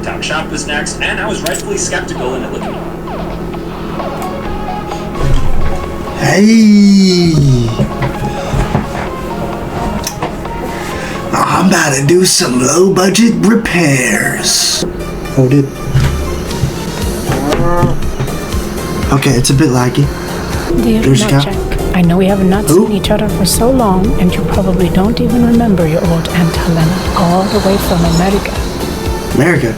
Town Shop was next, and I was rightfully skeptical in it looking. Hey! I'm about to do some low-budget repairs. Hold it. Okay, it's a bit laggy. Dear Marchek, I know we have not seen each other for so long, and you probably don't even remember your old Aunt Helena, all the way from America. America?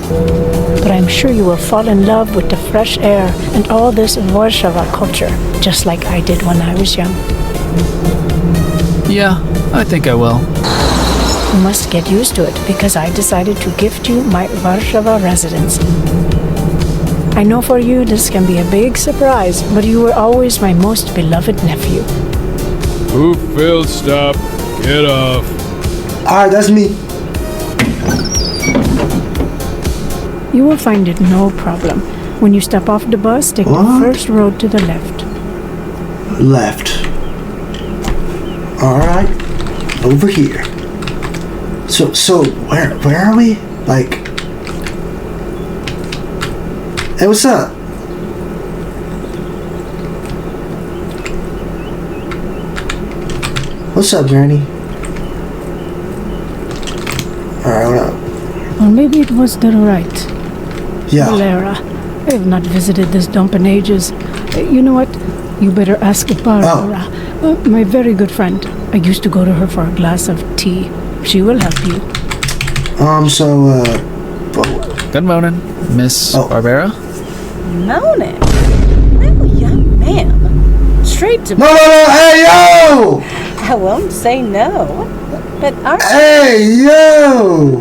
But I'm sure you will fall in love with the fresh air and all this Warsaw culture, just like I did when I was young. Yeah, I think I will. You must get used to it, because I decided to gift you my Warsaw residence. I know for you this can be a big surprise, but you were always my most beloved nephew. Who filled stop? Get off. Alright, that's me. You will find it no problem. When you step off the bus, take the first road to the left. Left. Alright. Over here. So where are we? Like, hey, what's up? What's up, Granny? Alright, what up? Or maybe it was the right. Yeah. Valera. I have not visited this dump in ages. You know what? You better ask Barbara. My very good friend. I used to go to her for a glass of tea. She will help you. Good morning, Miss Barbera. Morning. Well, young man. Straight to... No, hey, yo! I won't say no, but aren't Hey, yo!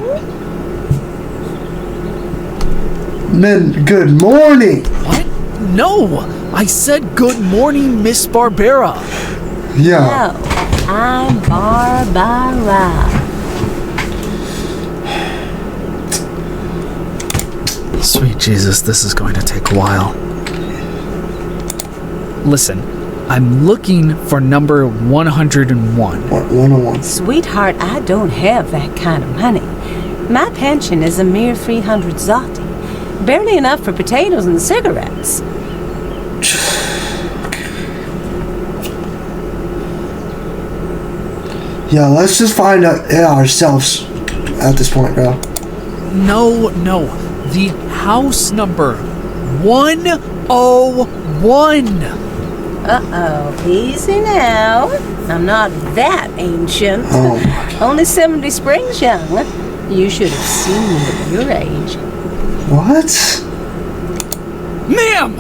Men, good morning. What? No! I said good morning, Miss Barbera. Yeah. No, I'm Barbara. Sweet Jesus, this is going to take a while. Listen, I'm looking for number 101. 101. Sweetheart, I don't have that kind of money. My pension is a mere 300 zloty. Barely enough for potatoes and cigarettes. Yeah, let's just find out ourselves at this point, bro. No. The house number 101. Uh-oh, easy now. I'm not that ancient. Oh. Only 70 springs young. You should have seen me at your age. What? Ma'am,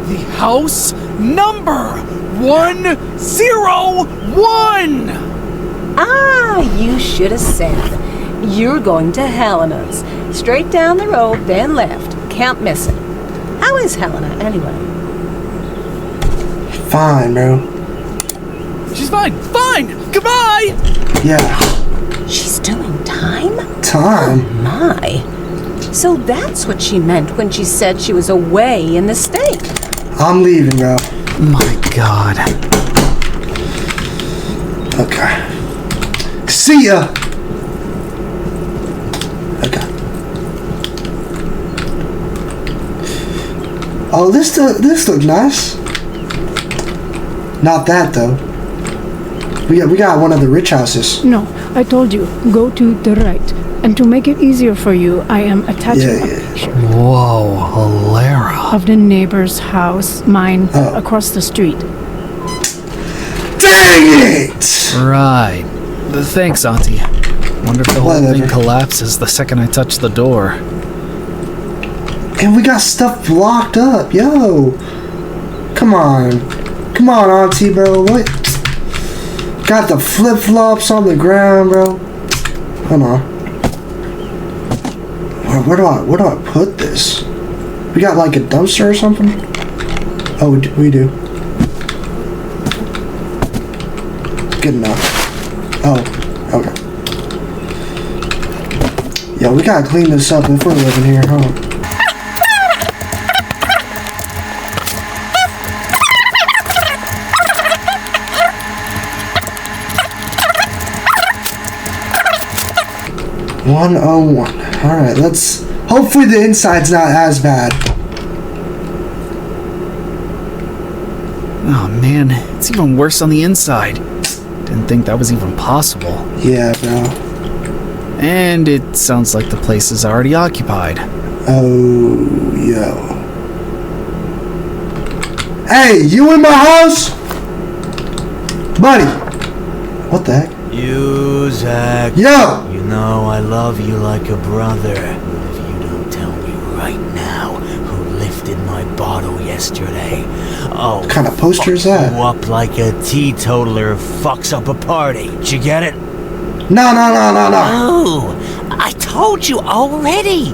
the house number 101. Ah, you should have said. You're going to Helena's. Straight down the road, then left. Can't miss it. How is Helena, anyway? Fine, bro. She's fine. Goodbye. Yeah. She's doing time? Time? My. So that's what she meant when she said she was away in the state. I'm leaving, bro. My God. Okay. See ya. Okay. Oh, this looks nice. Not that though. We got one of the rich houses. No, I told you, go to the right. And to make it easier for you, I am attaching a picture. Whoa, Hilera. Of the neighbor's house, mine, across the street. Dang it! Right. Thanks, Auntie. Wonder if the whole thing collapses the second I touch the door. And we got stuff blocked up, yo. Come on, Auntie, bro. What? Got the flip-flops on the ground, bro. Come on. Where do I put this? We got like a dumpster or something? Oh, we do. Good enough. Oh, okay. Yeah, we gotta clean this up if we're living here, huh? 101. Alright, let's Hopefully the inside's not as bad. Oh man, it's even worse on the inside. Didn't think that was even possible. Yeah, bro. And it sounds like the place is already occupied. Oh, yo. Hey, you in my house? Buddy. What the heck? You, Zach. Yo! You know I love you like a brother. If you don't tell me right now who lifted my bottle yesterday, What kind of poster is that? you up like a teetotaler fucks up a party. Did you get it? No. Oh, I told you already.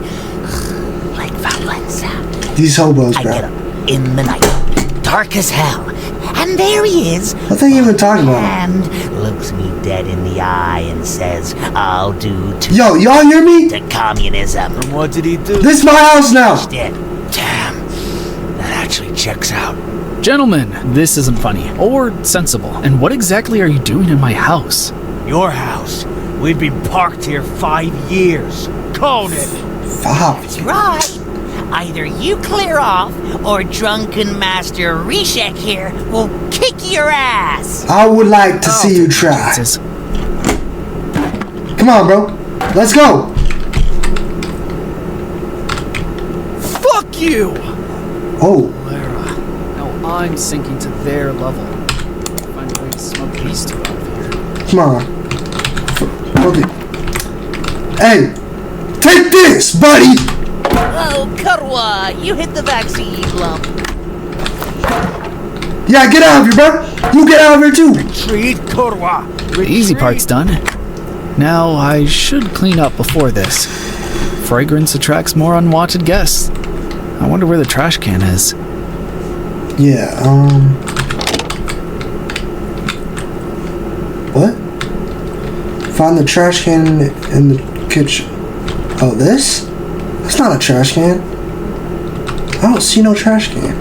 Like Valenza. These hobos, I get bro. up in the night, dark as hell, and there he is. What are you even talking about? And looks me dead in the eye and says, I'll do Yo, y'all hear me? to communism. And what did he do? This is my house now. Did. Damn. That actually checks out. Gentlemen, this isn't funny or sensible. And what exactly are you doing in my house? Your house. We've been parked here 5 years. Called it. Fuck. That's right. Either you clear off, or drunken Master Rishek here will kick your ass. I would like to see you try. Jesus. Come on, bro. Let's go. Fuck you! Oh, Lara, now I'm sinking to their level. Find a way to smoke these two out of here. come on. Okay. Hey, take this, buddy. Oh, Karwa, you hit the vaccine lump. Yeah, get out of here, bro. You get out of here too. Retreat, Korwa. The easy part's done. Now I should clean up before this. Fragrance attracts more unwanted guests. I wonder where the trash can is. Yeah. What? Find the trash can in the kitchen. Oh, this? That's not a trash can. I don't see no trash can.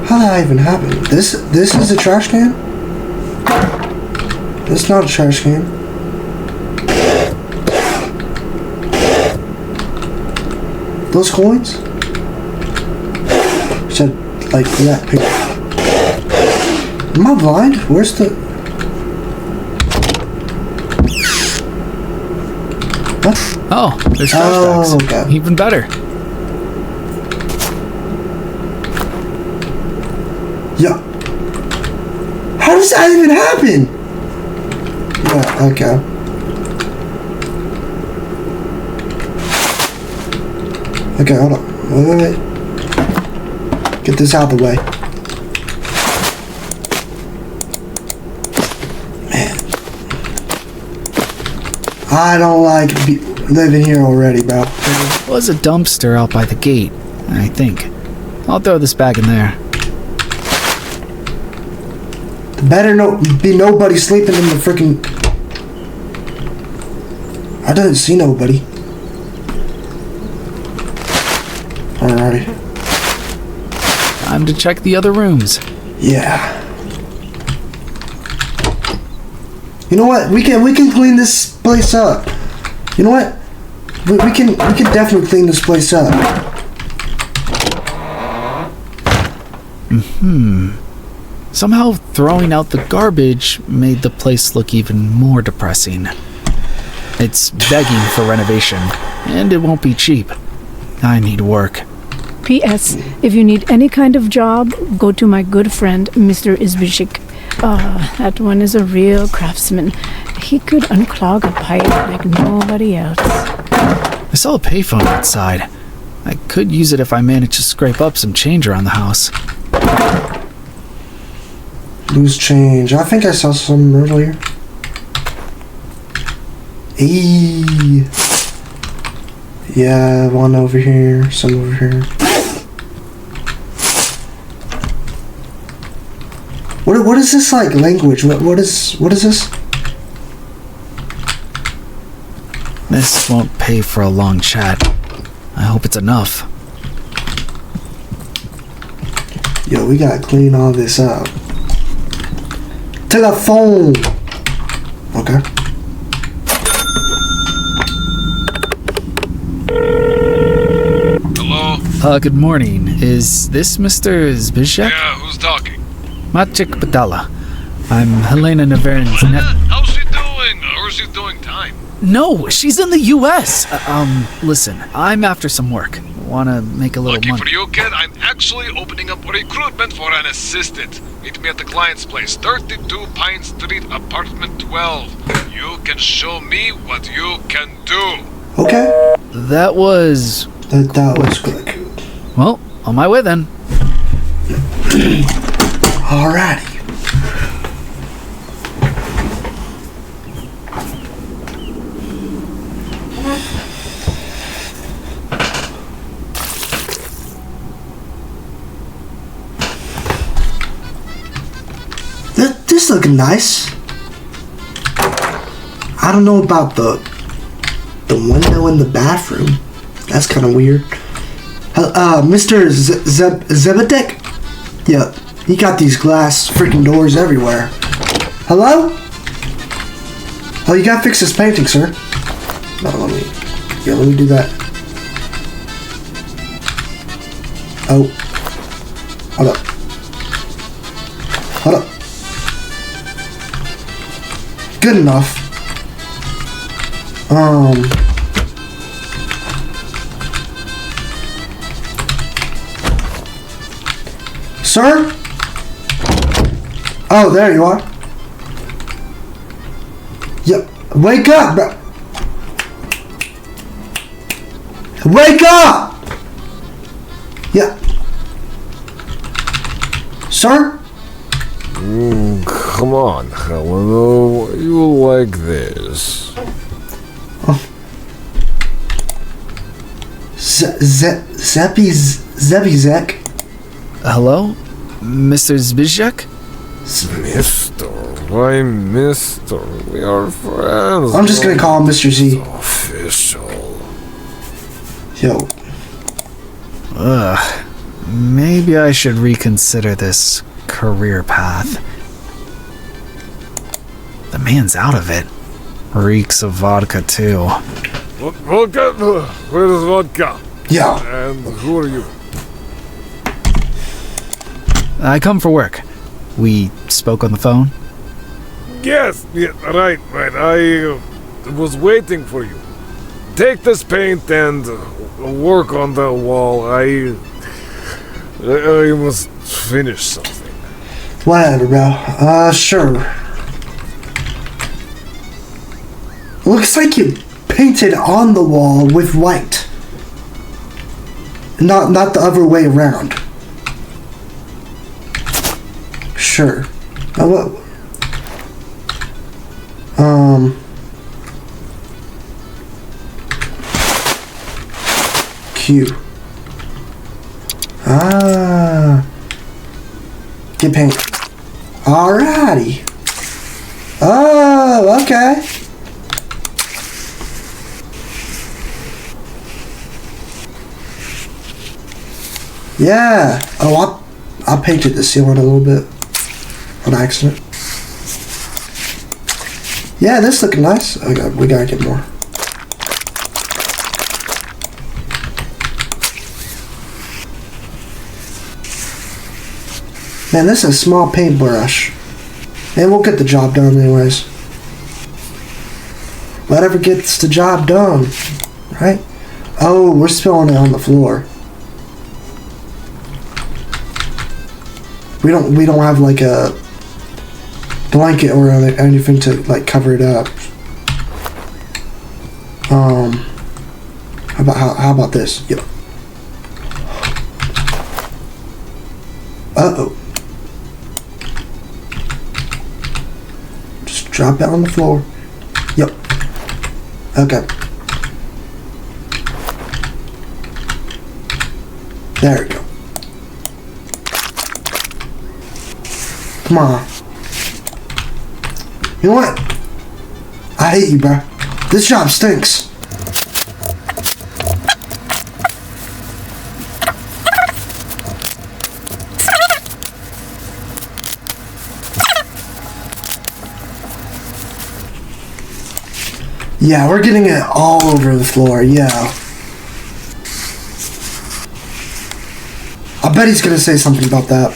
How did that even happen? This is a trash can? This is not a trash can. Those coins? Should like that picture. Am I blind? Where's the... What? Oh, there's trash bags. Okay. Even better. Yeah. How does that even happen? Yeah, okay. Okay, hold on. Wait. Get this out of the way. Man. I don't like living here already, bro. There was a dumpster out by the gate, I think. I'll throw this bag in there. Better be nobody sleeping in the freaking... I didn't see nobody. Alrighty. Time to check the other rooms. Yeah. You know what? We can clean this place up. You know what? We can definitely clean this place up. Somehow throwing out the garbage made the place look even more depressing. It's begging for renovation, and it won't be cheap. I need work. P.S. If you need any kind of job, go to my good friend, Mr. Izbishik. That one is a real craftsman. He could unclog a pipe like nobody else. I saw a payphone outside. I could use it if I manage to scrape up some change around the house. Loose change. I think I saw some earlier. Eee. Yeah, one over here, some over here. What is this like language? What is this? This won't pay for a long chat. I hope it's enough. Yo, we gotta clean all this up. Telephone. Okay. Good morning. Is this Mr. Zbyszek? Yeah, who's talking? Maciek Badala. I'm Helena Naverin's How's she doing? Or is she doing time? No, she's in the U.S. Listen, I'm after some work. Wanna make a little Lucky money. for you, kid, I'm actually opening up recruitment for an assistant. Meet me at the client's place, 32 Pine Street, apartment 12. You can show me what you can do. Okay. That was... That was quick. Well, on my way then. Alrighty. This looking nice. I don't know about the window in the bathroom. That's kind of weird. Mr. Zebedek? Yeah, he got these glass freaking doors everywhere. Hello? Oh, you gotta fix this painting, sir. No, let me do that. Oh. Hold up. Hold up. Good enough. Sir? Oh, there you are. Yep. Wake up, bro. Wake up! Yeah. Sir? Come on, Helena. You like this? Zebizek? Hello? Mr. Zbyszek? Mister, why Mister? We are friends. I'm just gonna call him Mr. Z. Official. Yo. Ugh. Maybe I should reconsider this career path. The man's out of it. Reeks of vodka, too. Vodka? Where is vodka? Yeah. And who are you? I come for work. We spoke on the phone? Yes, right. I was waiting for you. Take this paint and work on the wall. I must finish something. Whatever, bro. Sure. Looks like you painted on the wall with white. Not the other way around. Sure. Q. Get paint. Alrighty. Oh, okay. Yeah. Oh, I painted the ceiling a little bit on accident. Yeah, this looking nice. Okay, we gotta get more. Man, this is a small paintbrush. And we'll get the job done anyways. Whatever gets the job done, right? Oh, we're spilling it on the floor. We don't have like a blanket or anything to like cover it up. How about this? Yep. Uh-oh. Just drop it on the floor. Yep. Okay. There we go. Come on. You know what? I hate you, bro. This job stinks. Yeah, we're getting it all over the floor, yeah. I bet he's gonna say something about that.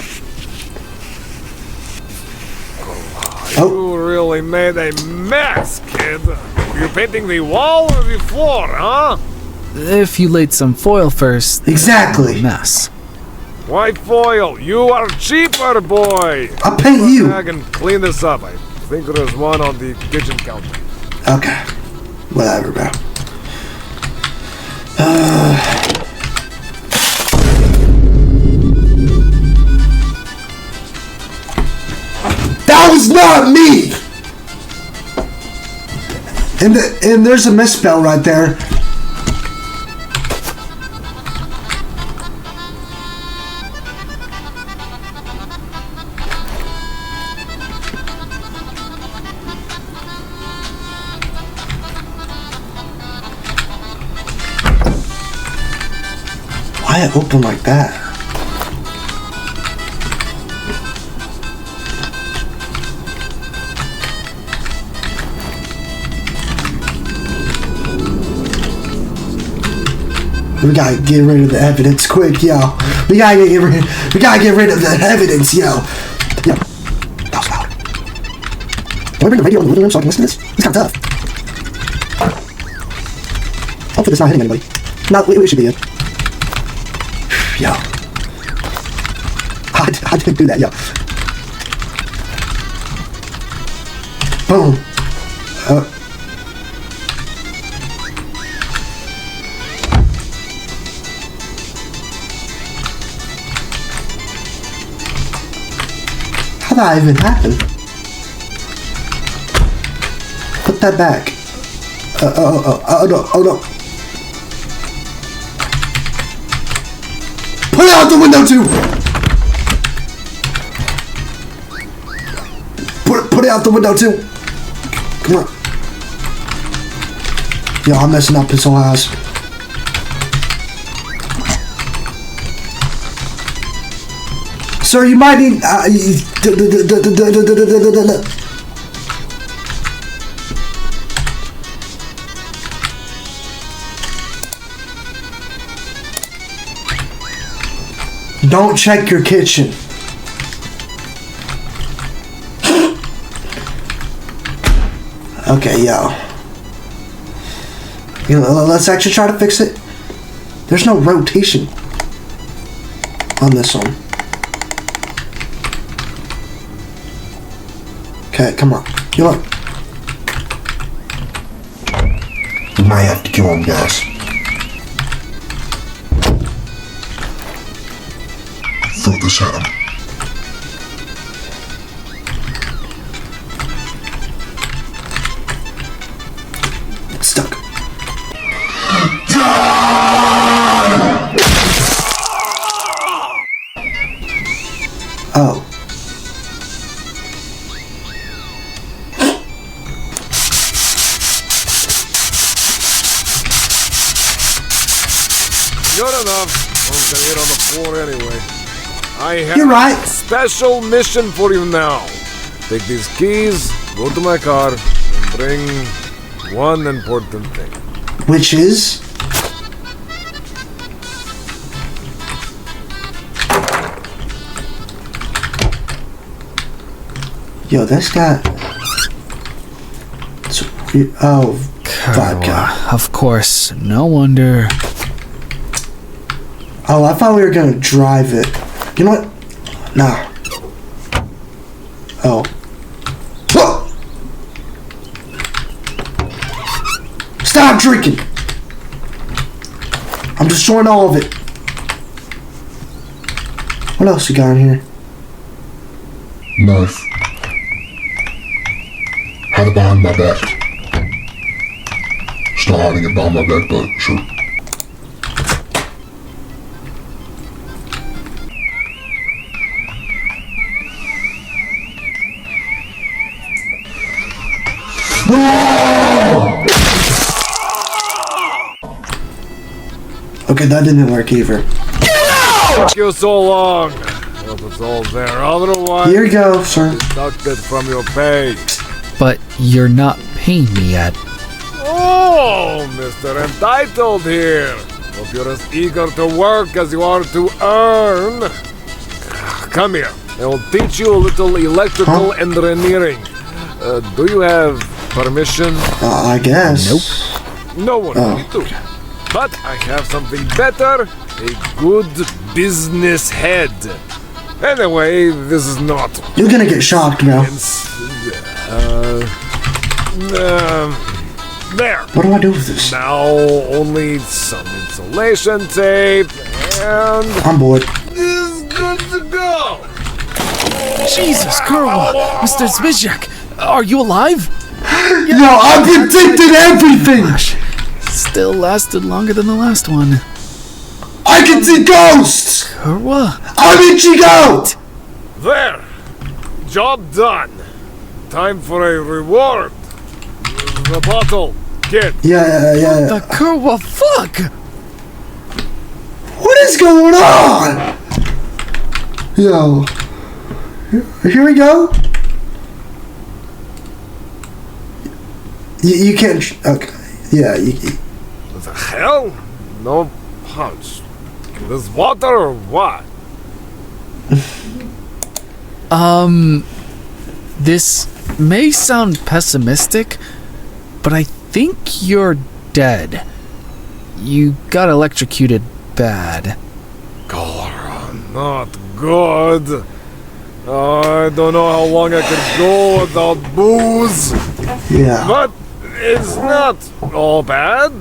Oh, You really made a mess, kid. You painting the wall or the floor, huh? If you laid some foil first, exactly. mess. White foil, you are cheaper, boy. I'll paint you. I can clean this up. I think there's one on the kitchen counter. Okay. Whatever, bro. That was not me! And there's a misspell right there. Why it open like that? We gotta get rid of the evidence quick, yo. We gotta get rid of the evidence, yo. Yo. That was loud. Can I bring the radio in the living room so I can listen to this? It's kinda tough. Hopefully it's not hitting anybody. No, we should be good. Yo. I didn't do that, yo. Boom. How did that even happen? Put that back. Oh no. Put it out the window too! Put it out the window too! Come on. Yo, I'm messing up his whole house. Sir, you might need... Don't check your kitchen. Okay, yo. You know, let's actually try to fix it. There's no rotation on this one. Okay, come on. You know what? We might have to kill him, guys. Throw this at him. It's stuck. Oh. Good enough. Won't get hit on the floor anyway. I have You're right. a special mission for you now. Take these keys, go to my car, and bring one important thing. Which is? Yo, that's got... Oh, vodka. Of course, no wonder. Oh, I thought we were gonna drive it. You know what? Nah. Oh. Whoa! Stop drinking! I'm destroying all of it. What else you got in here? Knife. Had it behind my back. Still hiding it behind my back, but sure. Okay, that didn't work either. Took you so long. Hope it's all there. Otherwise, Here you go, sir. deducted from your pay. But you're not paying me yet. Oh, Mr. Entitled here. Hope you're as eager to work as you are to earn. Come here. I will teach you a little electrical engineering. Do you have permission? I guess. Nope. No one will do. But I have something better. A good business head. Anyway, this is not... You're gonna get shocked, bro. There. What do I do with this? Now only some insulation tape and... I'm bored. This is good to go. Jesus, Kurwa! Mr. Zbyszek, are you alive? Yo, I predicted everything! Gosh, still lasted longer than the last one. I can see ghosts! Kurwa? I'm Ichigo! There. Job done. Time for a reward. The bottle, kid. Yeah. The Kurwa fuck? What is going on? Yo. Here we go. You can't... Okay. Yeah, What the hell? No punch. This water or what? This may sound pessimistic, but I think you're dead. You got electrocuted bad. Cholera, not good. I don't know how long I could go without booze. Yeah. But it's not all bad.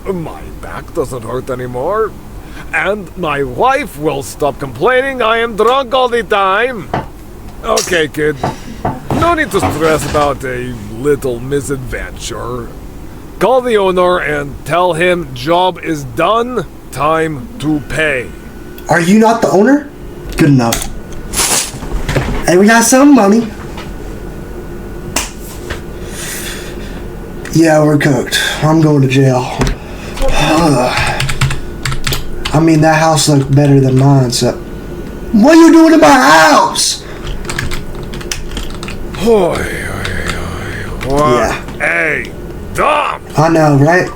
My back doesn't hurt anymore. And my wife will stop complaining I am drunk all the time. Okay, kid. No need to stress about a little misadventure. Call the owner and tell him job is done, time to pay. Are you not the owner? Good enough. Hey, we got some money. Yeah, we're cooked. I'm going to jail. I mean, that house looked better than mine, so... What are you doing in my house? What? Yeah. Hey, Dom! I know, right?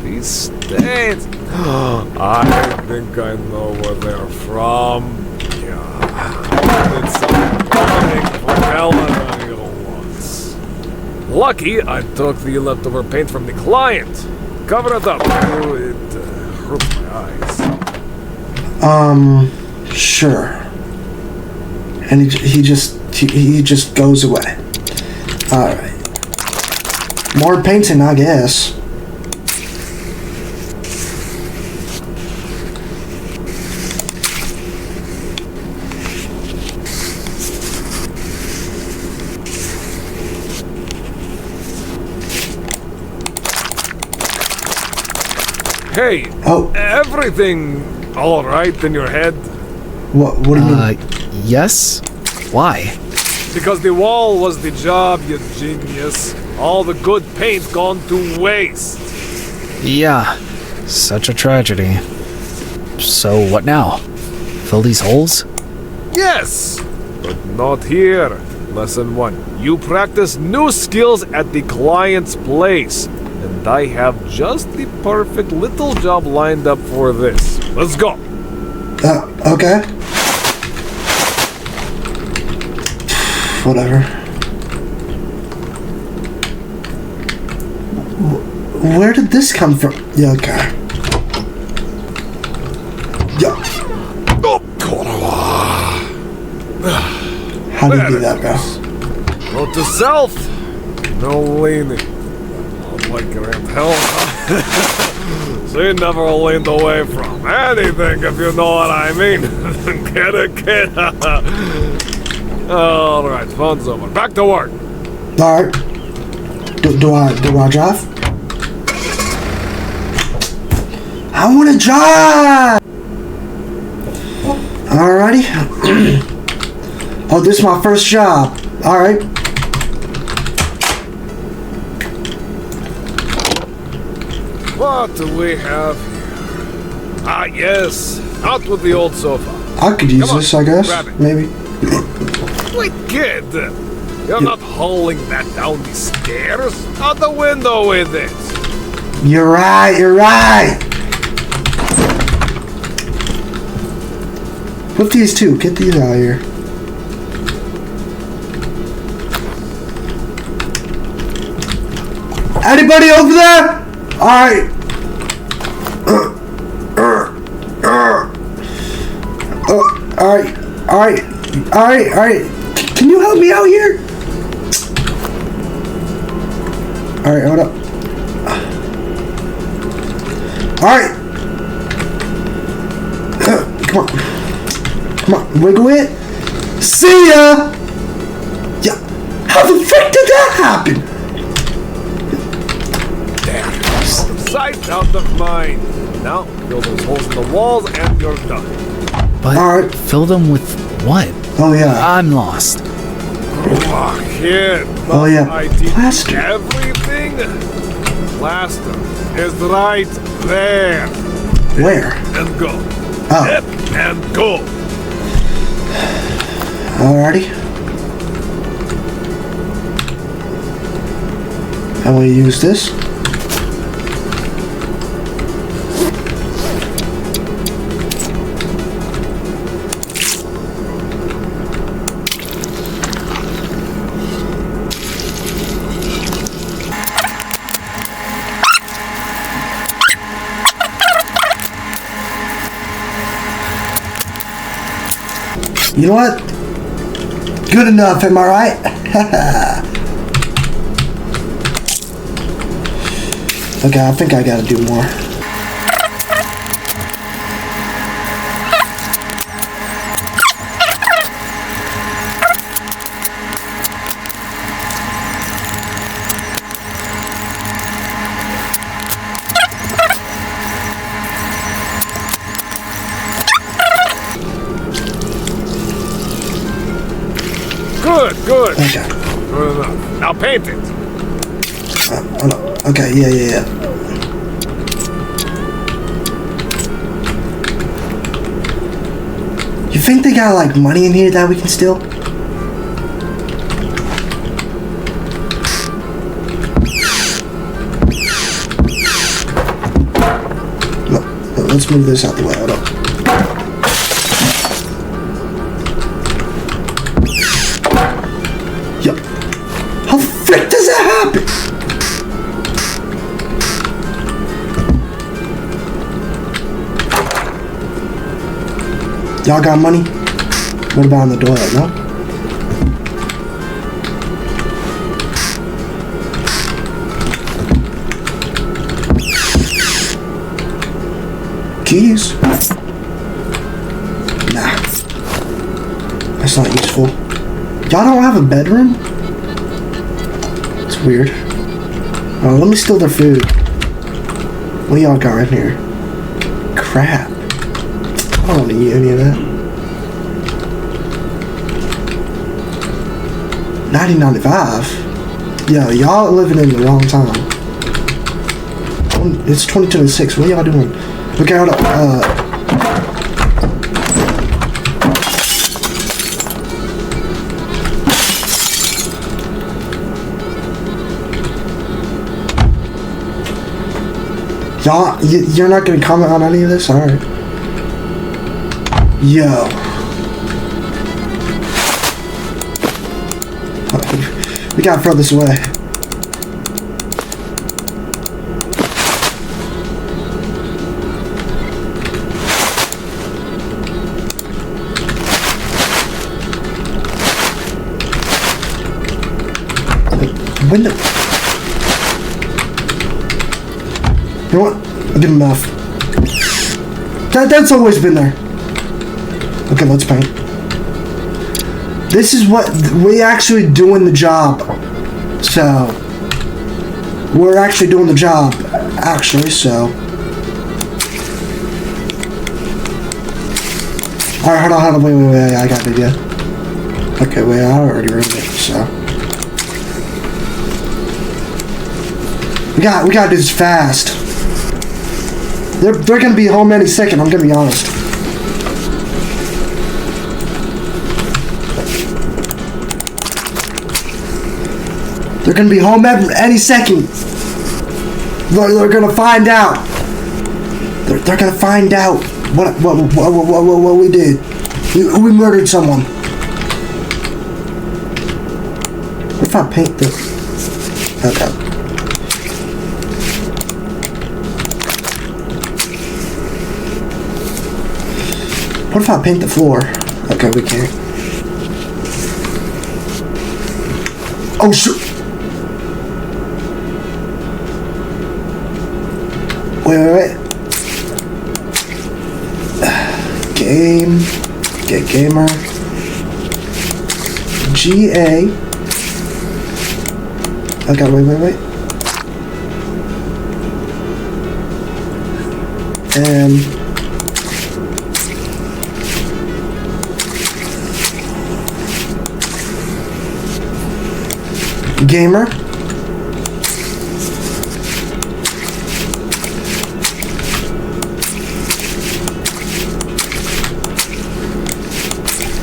These states. I think I know where they're from. Yeah. It's something for Helena once. Lucky I took the leftover paint from the client. Cover it up. Oh, it hurt my eyes. Sure. And he just goes away. Alright. More painting, I guess. Hey, Oh. everything all right in your head? What do you mean? Yes? Why? Because the wall was the job, you genius. All the good paint gone to waste. Yeah, such a tragedy. So what now? Fill these holes? Yes, but not here. Lesson 1. You practice new skills at the client's place. And I have just the perfect little job lined up for this. Let's go. Okay. Whatever. Where did this come from? Yeah, okay. Yeah. How do you do that, bro? Go to south. No leaning. Like Grand Hell. She never leaned away from anything, if you know what I mean. Get it, kid? Alright, phone's over. Back to work. Alright. Do I drive? I wanna drive! Alrighty. Oh, this is my first job. Alright. What do we have here? Ah, yes. Out with the old sofa. I could use Come on, this, I guess. grab it. Maybe. Wait, kid. You're not hauling that down the stairs. Out the window with it. You're right, you're right. With these two, get these out of here. Anybody over there? Alright. Alright. Can you help me out here? Alright, hold up. Alright. Come on, wiggle it. See ya! Yeah. How the frick did that happen? There. Out of sight, out of mind. Now, fill those holes in the walls and you're done. But Alright. fill them with what? Oh yeah. I'm lost. Oh, here. Oh yeah. I teach Plaster. everything. Plaster is right there. Where? And go. Oh. Up and go. Alrighty. And we use this. You know what? Good enough, am I right? Okay, I think I gotta do more. Good. Okay. Good enough. Now paint it. Oh, no. Okay, yeah. You think they got like money in here that we can steal? No, let's move this out the way. Hold up. Yup. How the frick does that happen? Y'all got money? What about on the toilet, no? Keys? Nah. That's not useful. Y'all don't have a bedroom? It's weird. Oh, let me steal their food. What y'all got right here? Crap. I don't want to eat any of that. 1995? Yeah, y'all living in the wrong time. It's 2026. What y'all doing? Okay, hold up. Y'all, you're not gonna comment on any of this? Alright. Yo. We gotta throw this away. Window. You know what? I'll give him enough. That's always been there. Okay, let's paint. This is what we actually doing the job. So we're actually doing the job. Actually, so. Alright, hold on, wait, I got an idea. Okay, wait, I already ruined it, so. We gotta do this fast. They're gonna be home any second, I'm gonna be honest. They're gonna be home any second. They're gonna find out. They're gonna find out what we did. We murdered someone. What if I paint this? Okay. What if I paint the floor? Okay, we can't. Oh, shoot! Wait. Game. Get gamer. GA. Okay, wait. And gamer.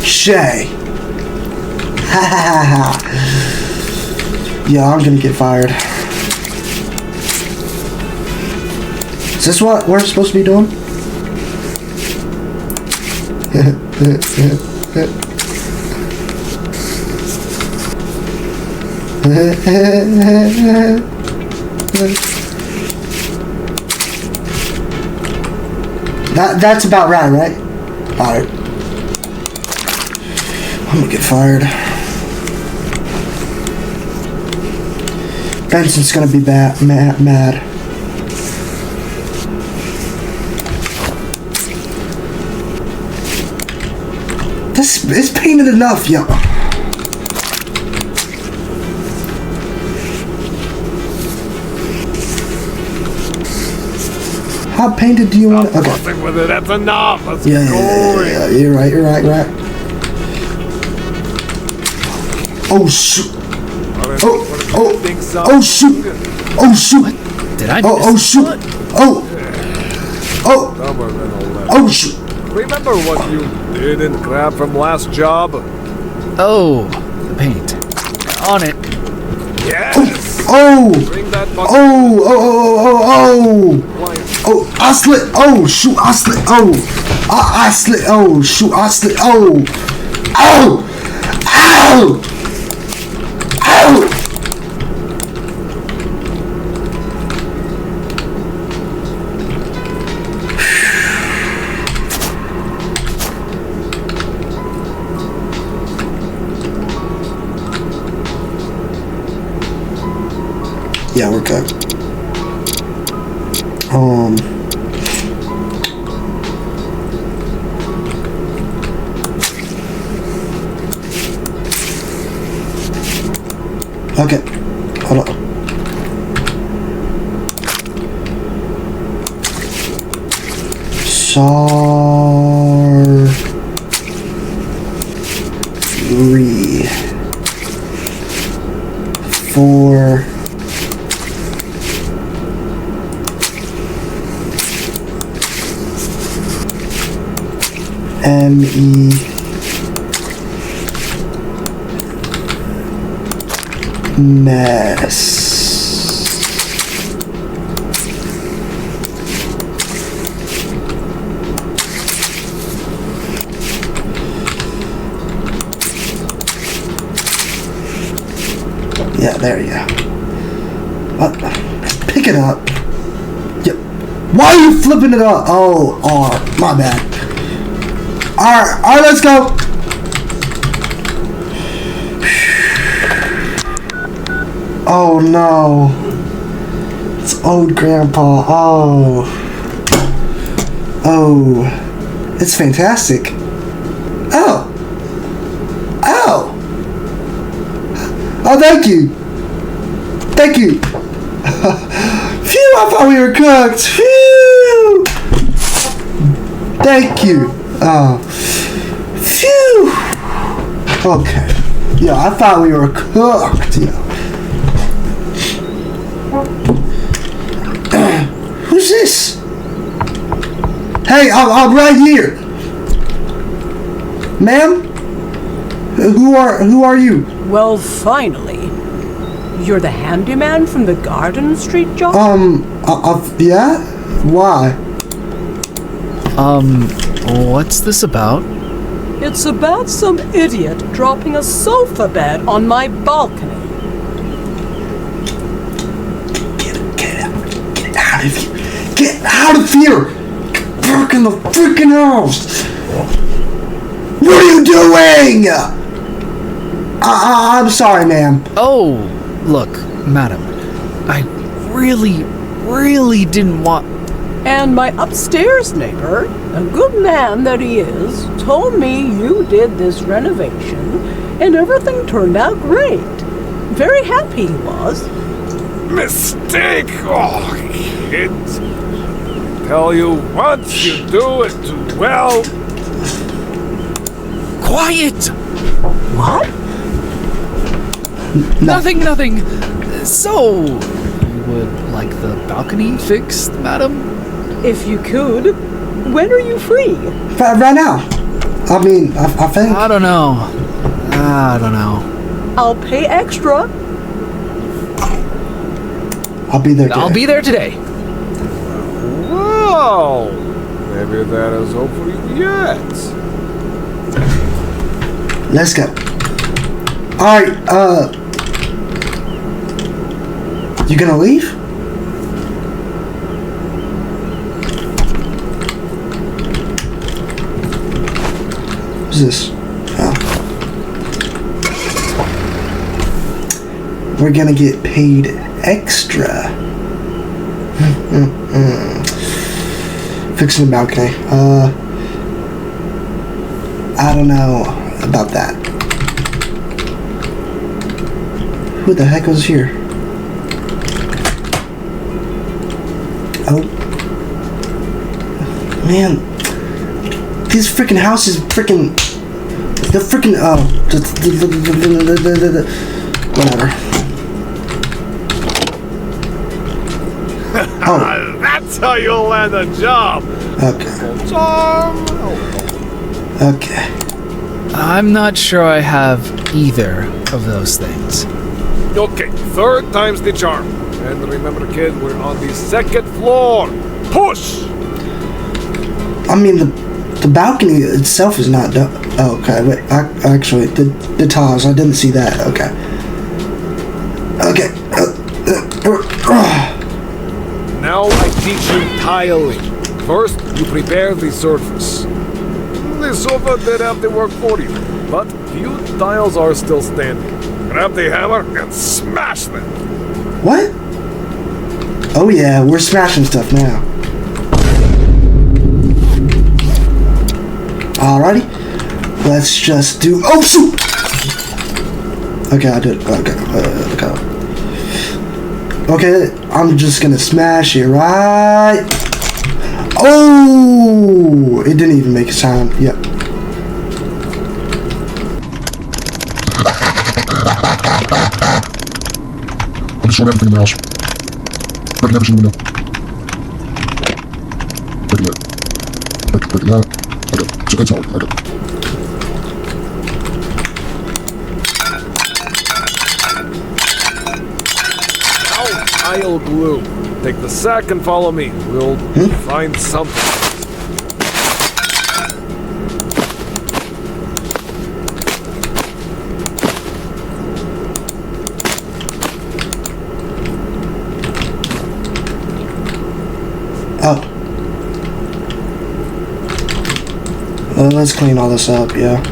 Shay. Ha ha ha ha. Yeah, I'm gonna get fired. Is this what we're supposed to be doing? That's about right? Alright. I'm gonna get fired. Benson's gonna be mad. This is painted enough, yo. How painted do you want it? Okay. Nothing with it. That's enough. Let's go. Yeah. You're right. Oh shoot! Oh shoot! Did I? Oh shoot! Oh shoot! Remember what you did in crap from last job? Oh, the paint. On it. Yes. Oh! Bring that bucket. Oh! I slid! Oh shoot! I slid! Oh! I slid! Oh shoot! I slid! Oh! Ow! Ow! Ow! Yeah, we're good. Okay. Hold on. Sorry. 4. M-E mess. Yeah, there you go. What? Pick it up. Yep. Why are you flipping it up? Oh, my bad. Alright, let's go. Oh no. It's old grandpa. Oh. It's fantastic. Oh, thank you. Phew, I thought we were cooked. Phew. Thank you. Phew. Okay. Yeah, I thought we were cooked. Yeah. Who's this? Hey, I'm right here. Ma'am? Who are you? Well, finally. You're the handyman from the Garden Street job? Yeah? Why? What's this about? It's about some idiot dropping a sofa bed on my balcony. Get out of here. Get out of here! Back in the freaking house! What are you doing? I'm sorry, ma'am. Oh, look, madam. I really didn't want... And my upstairs neighbor, a good man that he is, told me you did this renovation and everything turned out great. Very happy he was. Mistake! Oh, kids. I tell you, once you do it too well... Quiet! What? Nothing. So, you would like the balcony fixed, madam? If you could, when are you free? Right now. I mean, I think. I don't know. I'll pay extra. I'll be there today. I'll be there today. Wow! Maybe that is hope for you yet. Let's go. Alright, you gonna leave? What's this? Oh. We're gonna get paid extra. Fixing the balcony. I don't know about that. Who the heck was here? Oh. Man. These freaking houses freaking... The freaking... Oh. Whatever. Oh. That's how you'll land a job! Okay. Charm! Okay. I'm not sure I have either of those things. Okay, third time's the charm. And remember, kid, we're on the second floor. Push! I mean, the balcony itself is not done. Oh, okay, wait. Actually, the tiles, I didn't see that. Okay. Okay. Now I teach you tiling. First, you prepare the surface. The sofa did have to work for you, but few tiles are still standing. Grab the hammer and smash them. What? Oh yeah, we're smashing stuff now. Alrighty. Let's just do... Oh, shoot! Okay, I did. Okay. Okay, I'm just gonna smash it, right? Oh! It didn't even make a sound. Yep. I'll destroy everything in the house. Breaking every single window. Breaking that. Breaking that. Okay. So it's all. Okay. Now tile glue. Take the sack and follow me. We'll find something. Oh. Well, let's clean all this up, yeah.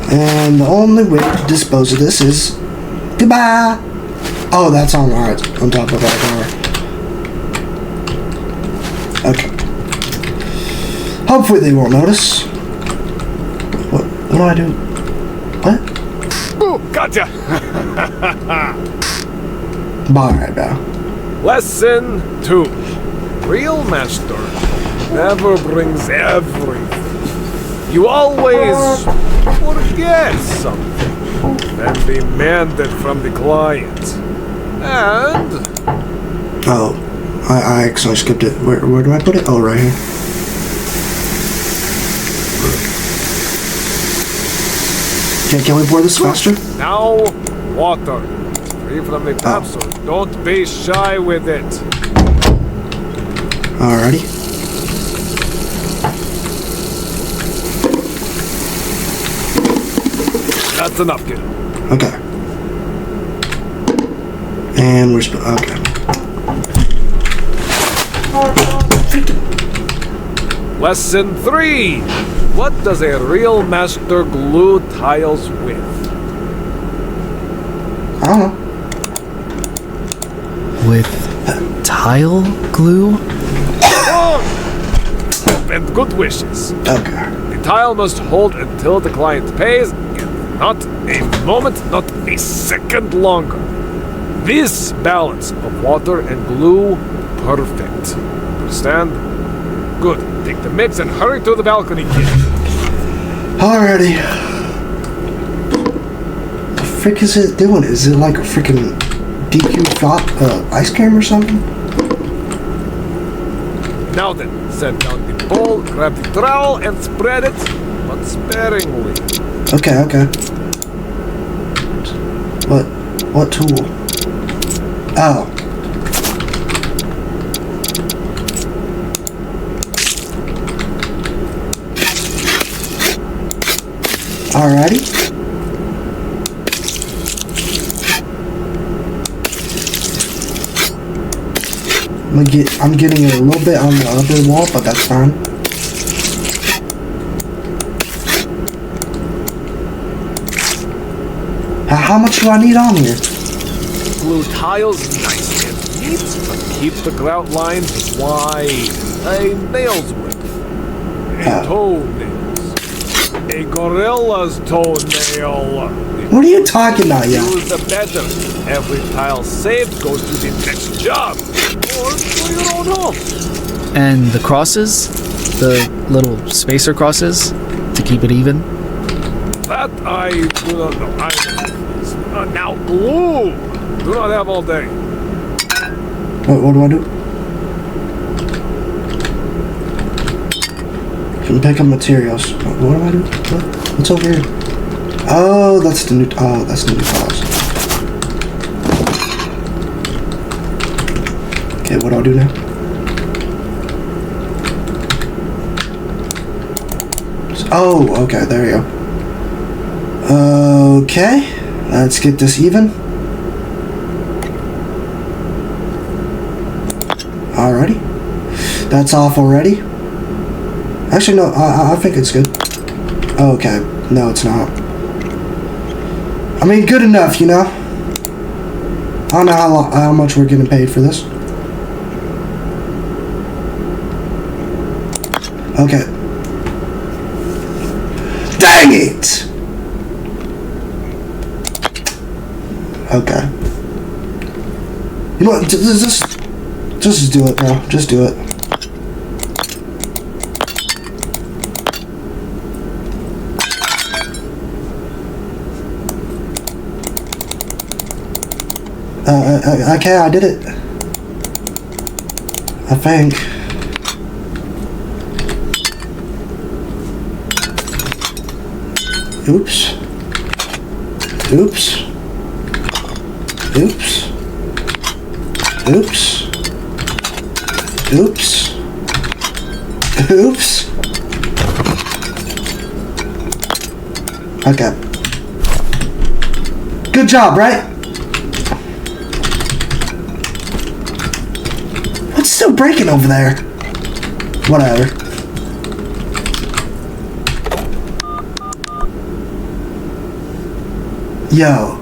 And the only way to dispose of this is... Goodbye! Oh, that's on top of our door. Okay. Hopefully they won't notice. What do I do? What? Ooh, gotcha! Bye, now. Lesson 2. Real master never brings everything. You always forget something, then demand it from the client. And... Oh, I actually skipped it. Where do I put it? Oh, right here. Okay, can we pour this faster? Now, water. Free from the tap, so don't be shy with it. Alrighty. That's enough, kid. Okay. And we're okay. Lesson 3. What does a real master glue tiles with? I don't know. With tile glue? And good wishes. Okay. The tile must hold until the client pays, and not a moment, not a second longer. This balance of water and glue, perfect. Understand? Good. Take the mix and hurry to the balcony, kid. Alrighty. The frick is it doing? Is it like a freaking DQ ice cream or something? Now then, set down the bowl, grab the trowel, and spread it, but sparingly. Okay, okay. What tool? Oh. Alrighty. I'm getting it a little bit on the other wall, but that's fine. How much do I need on here? Glue tiles nice and neat, but keep the grout lines wide. A nail's width. A toenails. A gorilla's toenail. What are you talking about, yeah? Use the better. Every tile saved goes to the next job. Or for your own home. And the crosses? The little spacer crosses? To keep it even? That I do not know. Now glue! Do not have all day. What do I do? Can pick up materials. What do I do? What's over here? Oh, that's the new tiles. Okay, what do I do now? Oh, okay, there you go. Okay, let's get this even. Alrighty. That's off already. Actually, no, I think it's good. Okay, no, it's not. I mean, good enough, you know? I don't know how much we're getting paid for this. Okay. Dang it! Okay. You know what? Just do it, bro. Just do it. Okay, I did it. I think. Oops. Oops. Oops. Oops. Oops. Oops. Okay. Good job, right? What's still breaking over there? Whatever. Yo.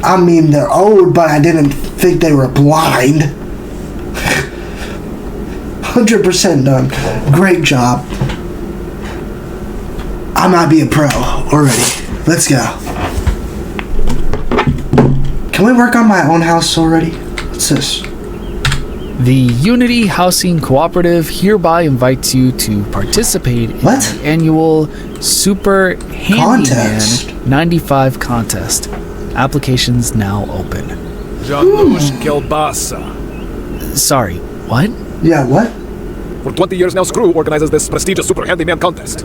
I mean, they're old, but I didn't think they were blind. 100% done. Great job. I might be a pro already. Let's go. Can we work on my own house already? What's this? The Unity Housing Cooperative hereby invites you to participate in the annual Super Handyman 95 contest. Applications now open. Janusz Kielbasa. Sorry, what? Yeah, what? For 20 years now, Screw organizes this prestigious Super Handyman contest.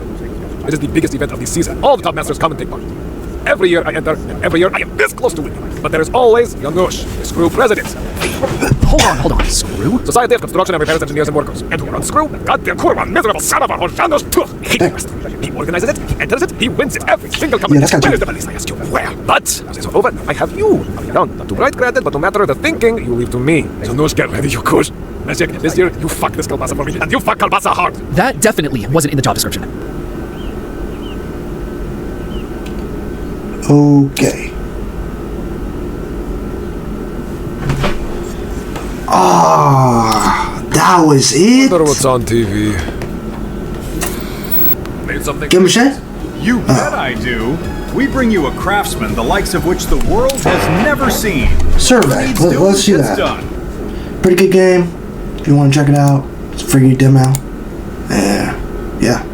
It is the biggest event of the season. All the top masters come and take part. Every year I enter, and every year I am this close to winning. But there is always Janusz, the Screw president. Hold on. Screw? Society of Construction and Repairs Engineers and Workers. And who runs Screw? The goddamn kurwa, miserable son of a Horjanos. I hate the rest. He organizes it, he enters it, he wins it. Every single company. Yeah, that's Where kinda is the police, I ask you? Where? But, as it's all over, I have you. I'll be down. Not to bright granted, but no matter the thinking, you leave to me. So no get ready, you kush. Meshek, this year, you fuck this Kalbasa for me, and you fuck Kalbasa hard. That definitely wasn't in the job description. Okay. Ah, that was it. Wonder what's on TV. Made something. Give him a shot. You bet I do. We bring you a craftsman the likes of which the world has never seen. Survey. Needs Let's doing, see gets that. done. Pretty good game. If you want to check it out, it's a free demo. Yeah.